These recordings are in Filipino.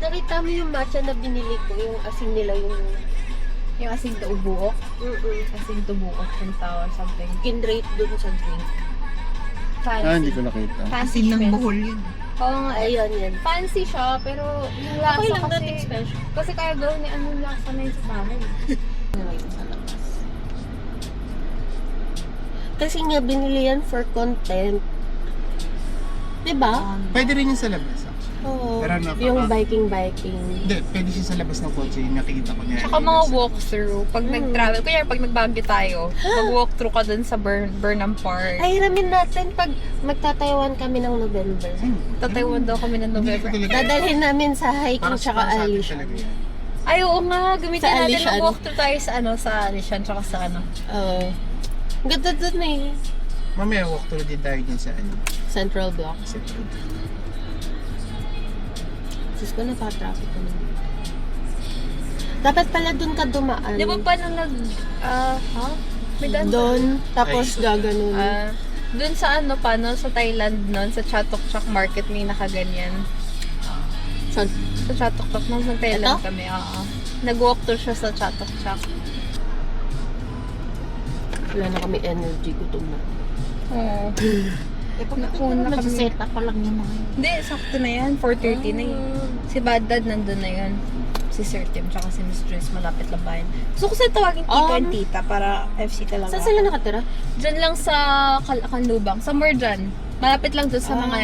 Nakita mo yung matcha na binili ko, yung asin nila, Yung asing tubuok. Asing tubuok yung tawag something. kinrate dun sa drink. Fancy. Hindi ko nakita. Fancy Asin ng siya. buhol yun. Oo nga, Ayan, yan. fancy siya, pero yung lasa Okay lang, kasi... nothing special. Kasi kaya gawin ni ano lasa na yun sa bahay. Kasi nga binili yan for content. Diba? Pwede rin yung sa labas, actually. Oo. Pero napaka- Yung biking. Hindi, pwede siya sa labas ng kotse. Yung nakikita ko niya. Tsaka mga walkthrough. Pag nag-travel, kaya pag nag-Baguio tayo, mag-walkthrough ka dun sa Burnham Park. Ay, ramin natin pag magtataywan kami ng November. Tataywan daw kami ng November. Dadalhin namin sa hiking tsaka Alishan. Ay, oo nga. Gamitin Sa natin Alishan. mag-walkthrough tayo sa sa Alishan, tsaka sa Oo. Ganda dun eh. Mamaya walk through din tayo dyan sa Central Block. Central. Diyos ko, napatraffic ko naman. Dapat pala dun ka dumaan. Di ba pa nung May daan ba? Doon, tapos gaganon. Doon sa sa Thailand noon, sa Chatok Chak Market may nakaganyan. Saan? Sa Chatok Chak nung sa Thailand Ito? kami, Nag-walk tour siya sa Chatok Chak. Wala na kami energy, gutom na. Oo. Eh, pag Nakuna kami. nag-set up pa lang yung mga yun. Hindi, sakto na yan. 4:30 na yun. Si Bad Dad nandun na yun. Si Sir Tim, tsaka si Miss Joyce, malapit lang bayan. Gusto ko sila tawagin tita and tita para FC talaga. Saan sila nakatira? Diyan lang sa Kanlubang. Somewhere dyan. Malapit lang doon sa mga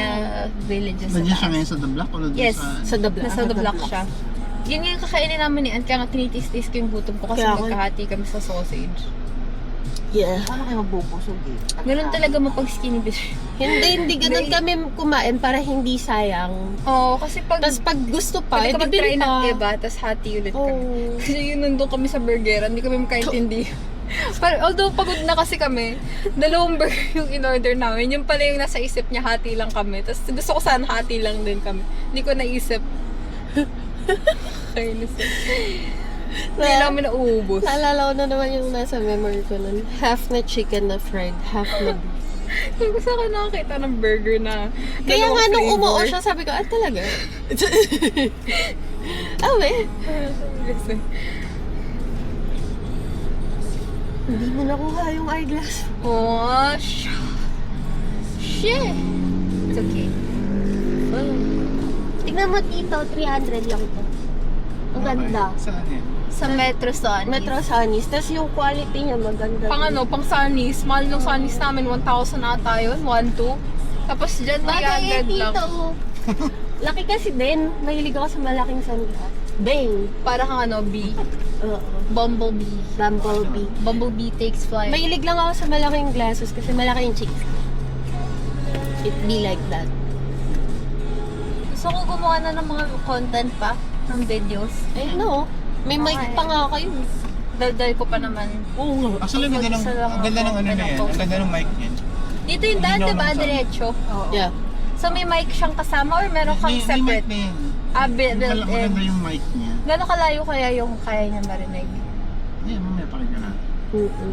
villages. Nandiyan siya ngayon sa The Block? O doon Yes. Sa The Block. Nasa the block siya. Yun nga yung kakainin namin ni Aunt. Kaya nga tinitis-tis ko yung gutom ko kasi Kaya ako- magkahati kami sa sausage. Yeah. Paano kayo mabubusog eh? Ganun talaga mapag skinny bitch. Hindi ganun kami kumain para hindi sayang. Oo, kasi pag... Tapos pag gusto pa, pwede ka edi mag-try bili ng pa. iba, tapos hati ulit kami. Oo. Kasi yun nandun kami sa burgeran, hindi kami makaintindi. Pero although pagod na kasi kami, dalawang burger yung in-order namin. Yung pala yung nasa isip niya, hati lang kami. Tapos gusto ko sana hati lang din kami. Hindi ko naisip. Kainis eh. Hindi namin nauubos. Naalala ko na naman yung nasa memory ko nun. Half na chicken na fried, half na beef. Yung gusto ko nakakita ng burger na Kaya nga dalawang nung umuo flavor. siya, sabi ko, talaga? Awe. Kasi, Hindi mo nakuha yung eyeglass. oh, shit. It's okay. Tignan mo, Tito, 300 lang ito. Ang ganda. Saan yan? Sa Metro Sun. Metro Sunnies. Tapos yung quality niya maganda. Pang Sunnies. Mahal ng Sunnies namin. 1,000 ata yun. 1,200. Tapos dyan, Bagay 300 lang. Tito. Laki kasi din. Mahilig ako sa malaking sunglass. Bang! Para kang bee. Oo. Bumblebee. Bumblebee. Bumblebee takes flight. Mahilig lang ako sa malaking glasses kasi malaki yung cheeks. It be like that. Gusto ko gumawa na ng mga content pa. Ng videos. Eh, no. May mic pa nga kayo. Daldal ko pa naman. Oo nga. Actually, ang ganda ng, Isa lang ang ganda ng ako, ano na yan. Ang ganda ng mic niyan. Dito yung daan, Hindi diba? naman sa- Diretso. Yeah. So may mic siyang kasama or meron kang May separate? mic na yan. Built-in. Maganda yung mic niya. Gano'ng kalayo kaya yung kaya niya marinig? Ayan, mamaya pakinggan natin. Dito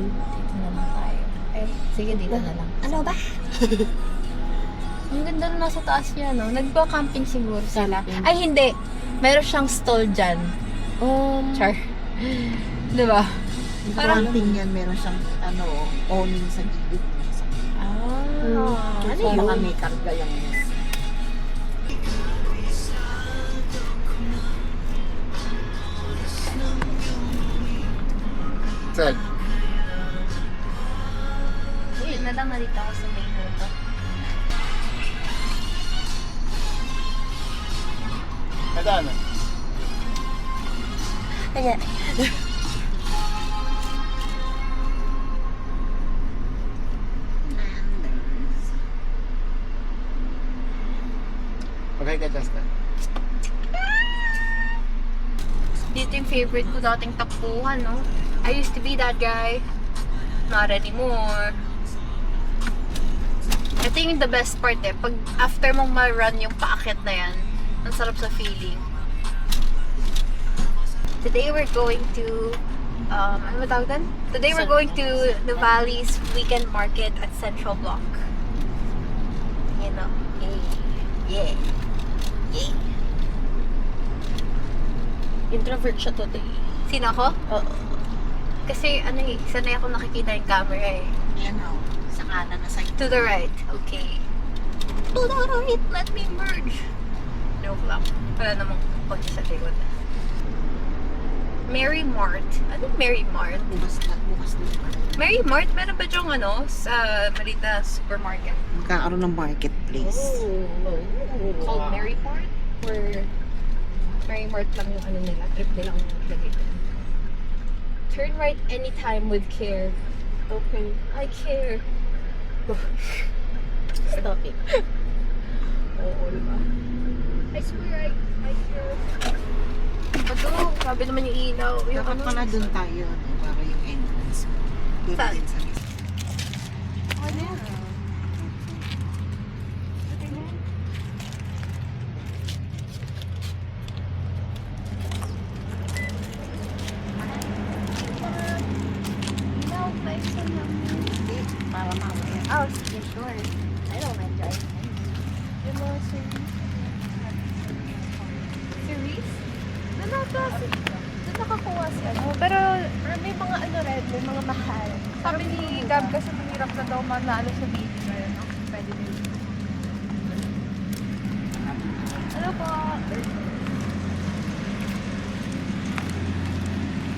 na lang tayo. Eh, sige dito na lang. Ano ba? Ang ganda na nasa taas niya, no? Nagpa-camping siguro sila. Camping. Ay, hindi. Meron siyang stall dyan. Char. Diba? Parang yan, meron siyang awning sa gilid. Ano Para yun? kami karga yung Saan? Uy, nadang narito ako sa main road. Nadaan ah. Kaya, Okay ka, Chasta. Dito yung favorite ko dating takbuhan, no? I used to be that guy. Not anymore. Ito yung the best part eh. Pag after mong ma-run yung paakyat na yan, ang sarap sa feeling. Today we're going to ano ba tawag doon? Today we're going to the Valley's Weekend Market at Central Block. You know. Yeah. Yay. Introvert siya today. Sino ako? Oo. Kasi ano eh, sanay ako nakikita yung camera eh. Yan o. Sa kanan na side. To the right. Okay. To the right. Let me merge. Joke lang. Wala namang kotse sa likod. Mary Mart. Ano Mary Mart? Bukas din. Mary Mart? Meron ba diyong ano? Sa Malita Supermarket? Magkakaroon ng marketplace. Called Mary Mart? Or Mary Mart lang yung ano nila? Trip nila ang lagay doon. Turn right anytime with care. Okay. I care. Stop it. Oo, diba? I swear, I care. Bato, sabi naman yung ilaw. Yung Dapat pala dun tayo. Para yung entrance. Doon Saan? din sa list. Ano yan? Ilaw, nice lang. Hindi, para mamaya. Oh, sige, sure. I don't like driving. Yung mga series. Series? Doon nakakuha si ano. Pero may mga ano rin, may mga mahal. Sabi ni Gab kasi mahirap na daw manalo sa video na yun. Pwede din. Ano po?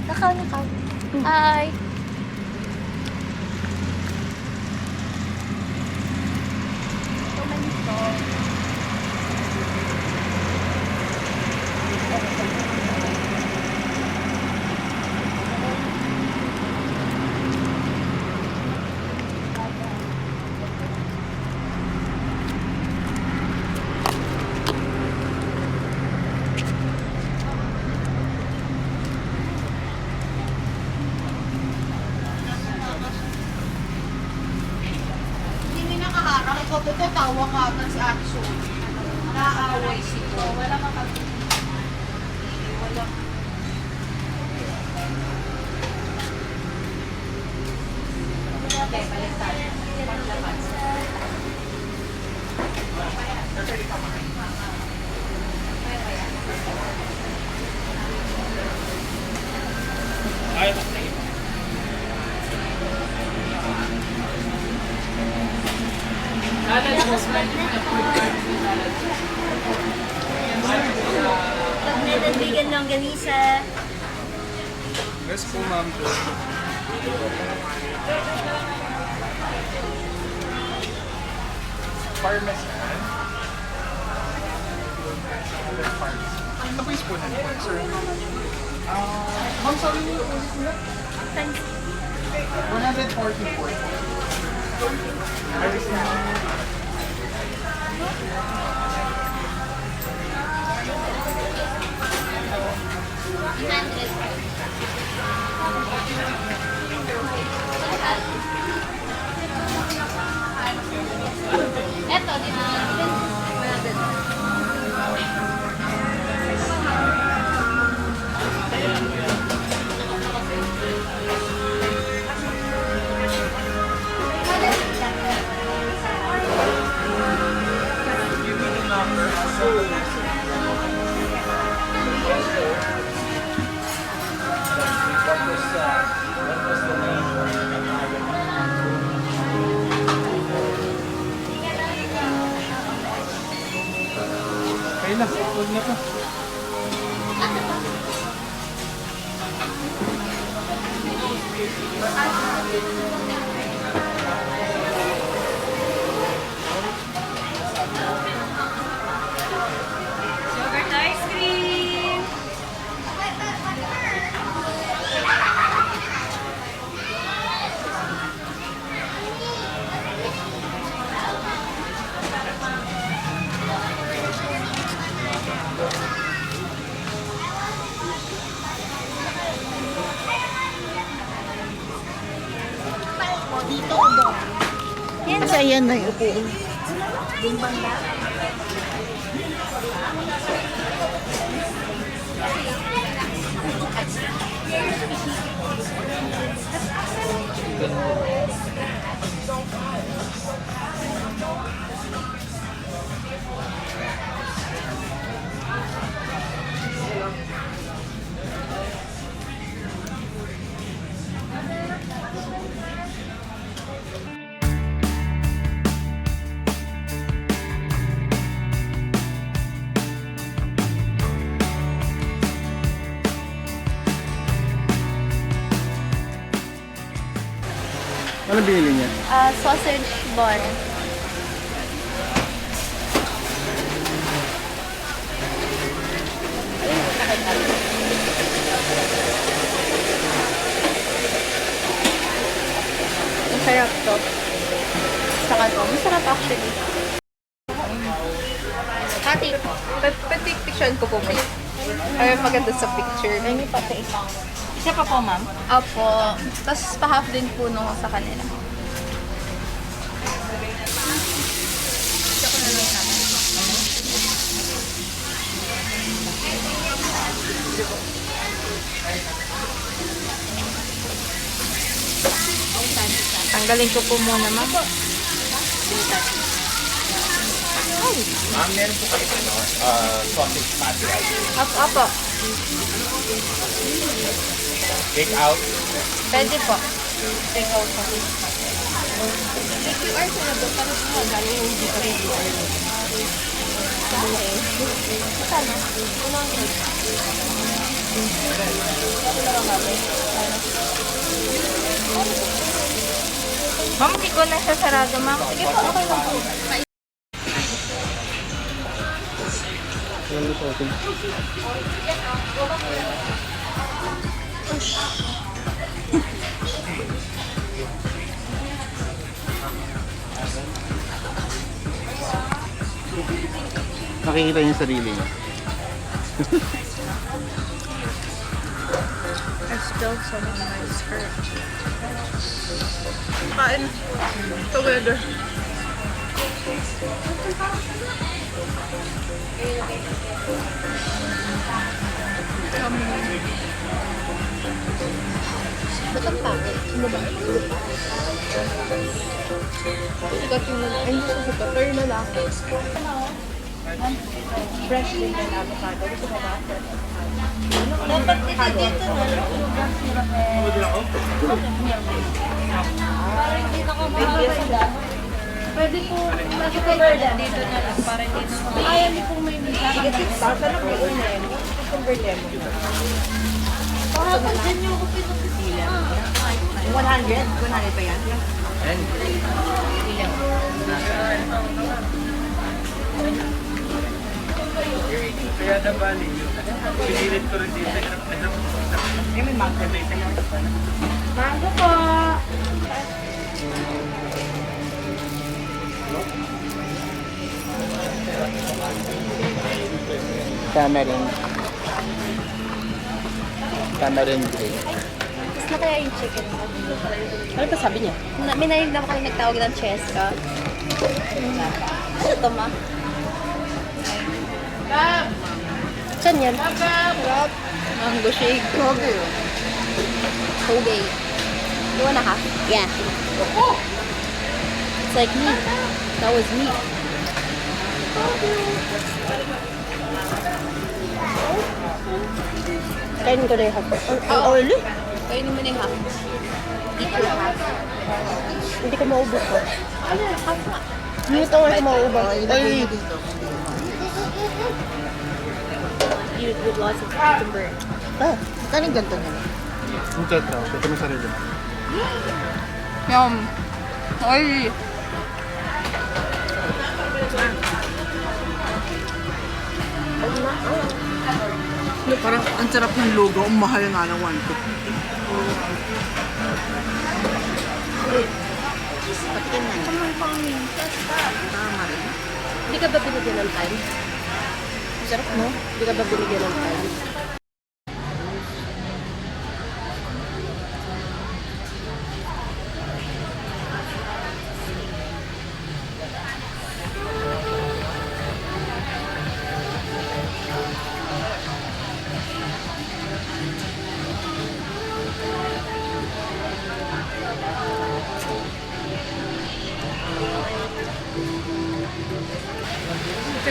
Nakaw. Hi! So many songs. Hindi nakaharap. Ikaw tawa ka sa action. Naaaway siya. Wala makapit. Wala. Okay, balik tayo. Paglabas. Vegan longganisa. Yes po, ma'am. Parmesan. Ano po yung spoon na po, sir? Ma'am, sorry niyo ulit nila. 144. Eto, di ba? Kaya na, huwag na po. Yogurt ice cream. Dito o doon? Kasi ayan na yung upo. Ano binili niya? Sausage bun. Masarap to. Saka to. Masarap actually. Hati. Patik-picture ko po. Ay, maganda sa picture. May pati. Isa pa po, ma'am. Apo. Tapos pa-half din po nung sa kanila. Tanggalin ko po muna, ma'am. Ma'am, meron po kayo sausage patty. Apo. Take out. Pwede po. Take out po. Ma'am, hindi ko na siya sarado, ma'am. Sige po, okay lang po. Yan sa atin. Nakikita niya yung sarili niya. I spilled some on my skirt. Kain. Together. Ba't ang pangit? Ano ba? Sikat yung ay, hindi siya sikat. Pero lalaki. Fresh din yung avocado. Gusto mo ba? Dapat dito para hindi na kumakain. Pwede po, nasa converter dito na lang para hindi na kumakain. Ayaw niyo pong may misa. Sige, 6,000 ang may una yun. Convert mo. Kahapon din yung pinag-sila. 100? 100 pa yan? Kaya nabali yun. Pinilit ko rin dito. Eh, may mango ba ito? Mango po! Tamarind. Tamarind green. Tapos na kaya yung chicken mo? Ano pa sabi niya? May narinig naman kami nagtawag ng cheska. Ito ma. Saan yan? Mango shake. Kobe. You wanna half? Yeah. It's like meat. That was meat. Kainin ko na yung hot. Ang oily? Kainin mo na yung half. Eat your half. Hindi ko maubos ko. Ano? Half nga. Hindi ito nga maubos. Ilagay Oily. niyo dito. You with lots of cucumber. Ah, kanin ganito niya. Yung chat daw. Ito may sarili. Yum. Oily. Parang ang sarap ng logo. Ang mahal nga ng 150. Patikin na niya. Tama rin. Hindi ka ba binigyan ng time? Sarap, no? Hindi ka ba binigyan ng time?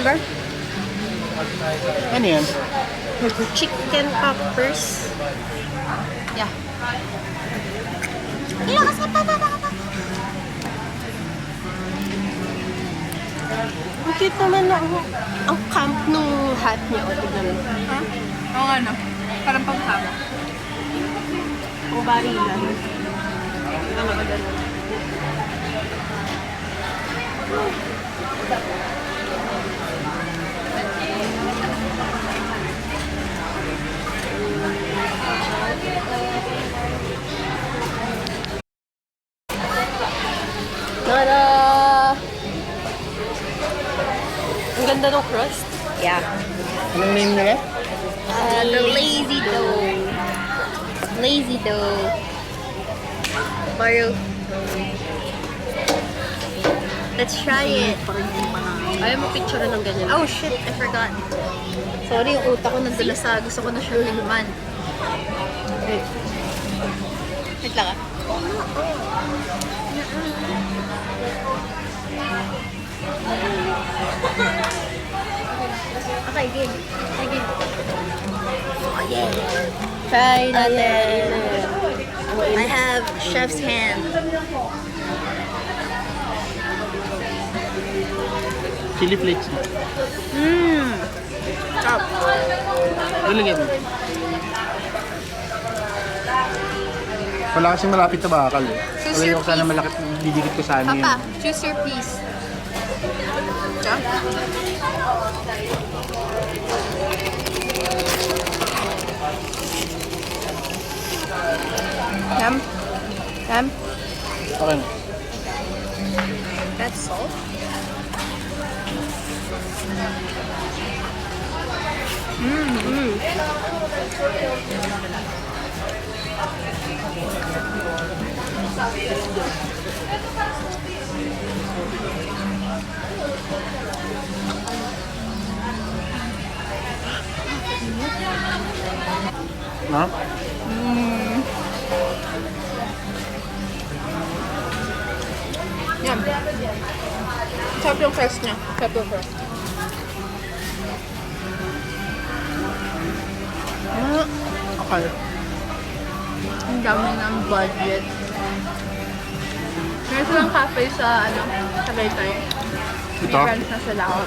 flavor? Ano yan? Chicken poppers. Yeah. Ang cute naman na ang camp nung hat niya. O, tignan mo. Ha? Oo nga no. Parang paghama. O barilan. Ang mga ganun. Tada! Ang ganda ng crust. Yeah. Anong name nila? The lazy dough. Lazy dough. Mario. Let's try it. Ayaw mo picture ng ganyan. Oh shit, I forgot. Sorry, yung utak ko nandala sa gusto ko na siya liman. Wait lang ah. Okay, game. Okay. Oh yeah. Try natin. I have chef's hand. Chili flakes. Mmm. Top. Lalagyan mo. Wala kasing malapit na bakal eh. Choose Wala your yung sana piece. malakit, didikit ko sana yun. Papa, choose your piece. Chop. Yum. Yum. Okay na. That's salt. Ha? Yum. Sarap yung crust niya. Sarap yung crust. Okay. Ang dami ng budget. Meron silang cafe sa, Tagaytay. Ito? May branch na sila ako.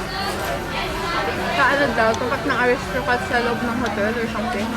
Sa daw, tapat ng aristocrat sa loob ng hotel or something.